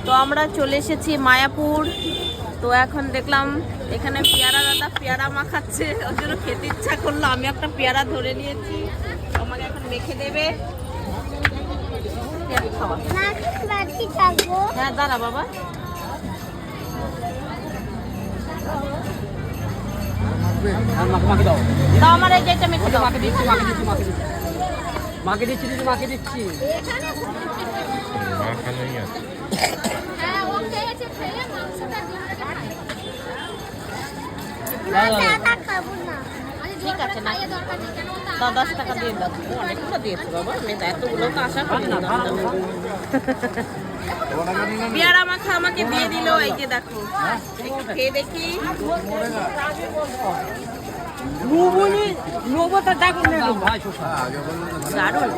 তো আমরা চলে এসেছি মায়াপুর। তো এখন দেখলাম এখানে পেয়ারা দাদা পেয়ারা মাখাচ্ছে, ওর জন্য খেতে ইচ্ছা করলো। আমি একটা পেয়ারা ধরে নিয়েছি, আমাকে এখন মেখে দেবে। হ্যাঁ দাঁড়া বাবা। দাও আমার এই যেটা মেখে দাও। মাকে দিচ্ছি দিদি, মাকে দিচ্ছি। ঠিক আছে না, 10 টাকা দিয়ে দাও। অনেকগুলো দিয়েছে বাবা, আমি তো এতগুলো তো আশা করি না। পেয়ারা মাখা আমাকে দিয়ে দিল, এই যে দেখো, একটু খেয়ে দেখি। দারুণ।